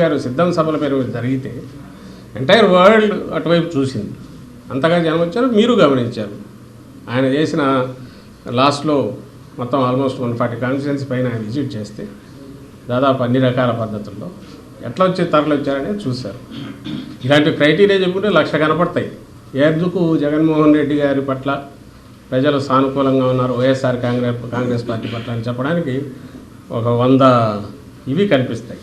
గారు సిద్ధం సభల పేరు జరిగితే ఎంటైర్ వరల్డ్ అటువైపు చూసింది. అంతగా జనం వచ్చారు, మీరు గమనించారు. ఆయన చేసిన లాస్ట్లో మొత్తం ఆల్మోస్ట్ 140 కాన్స్టిట్యుయెన్సీ పైన ఆయన విజిట్ చేస్తే దాదాపు అన్ని రకాల పద్ధతుల్లో ఎట్లా వచ్చి తరలి వచ్చారనేది చూశారు. ఇలాంటి క్రైటీరియా చెప్పుకుంటే 1,00,000 కనపడతాయి. ఎందుకు జగన్మోహన్ రెడ్డి గారి పట్ల ప్రజలు సానుకూలంగా ఉన్నారు, వైఎస్ఆర్ కాంగ్రెస్ పార్టీ పట్ల అని చెప్పడానికి ఒక 100 ఇవి కనిపిస్తాయి.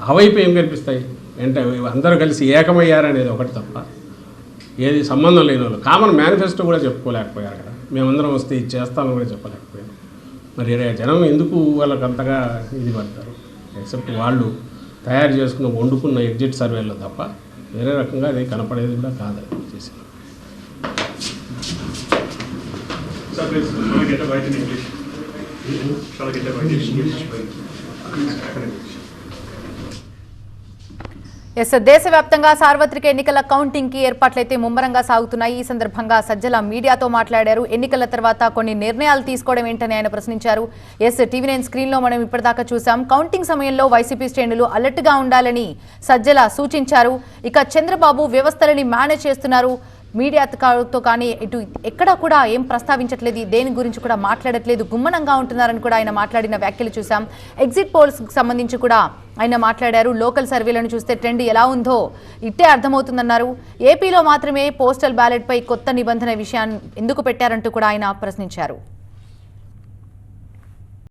ఆ వైపు ఏం కనిపిస్తాయి అంటే అందరూ కలిసి ఏకమయ్యారనేది ఒకటి తప్ప ఏది సంబంధం లేని వాళ్ళు కామన్ మేనిఫెస్టో కూడా చెప్పుకోలేకపోయారు కదా. మేమందరం వస్తే ఇది చేస్తామని కూడా చెప్పలేకపోయారు. మరి జనం ఎందుకు వాళ్ళకి అంతగా ఇది పడతారు? ఎక్సెప్ట్ వాళ్ళు తయారు చేసుకున్న వండుకున్న ఎగ్జిట్ సర్వేలో తప్ప వేరే రకంగా అది కనపడేది కూడా కాదు చేసి. దేశవ్యాప్తంగా సార్వత్రిక ఎన్నికల కౌంటింగ్ కి ఏర్పాట్లయితే ముమ్మరంగా సాగుతున్నాయి. ఈ సందర్భంగా సజ్జల మీడియాతో మాట్లాడారు. ఎన్నికల తర్వాత కొన్ని నిర్ణయాలు తీసుకోవడం ఏంటని ఆయన ప్రశ్నించారు. టీవీ9 స్క్రీన్ లో మనం ఇప్పటిదాకా చూసాం. కౌంటింగ్ సమయంలో వైసీపీ శ్రేణులు అలర్ట్ గా ఉండాలని సజ్జల సూచించారు. ఇక చంద్రబాబు వ్యవస్థలని మేనేజ్ చేస్తున్నారు, మీడియాతో కానీ ఇటు ఎక్కడా కూడా ఏం ప్రస్తావించట్లేదు, దేని గురించి కూడా మాట్లాడట్లేదు, గుమ్మనంగా ఉంటున్నారని కూడా ఆయన మాట్లాడిన వ్యాఖ్యలు చూసాం. ఎగ్జిట్ పోల్స్ సంబంధించి కూడా ఆయన మాట్లాడారు. లోకల్ సర్వేలను చూస్తే ట్రెండ్ ఎలా ఉందో ఇట్టే అర్థమవుతుందన్నారు. ఏపీలో మాత్రమే పోస్టల్ బ్యాలెట్ పై కొత్త నిబంధన విషయాన్ని ఎందుకు పెట్టారంటూ కూడా ఆయన ప్రశ్నించారు.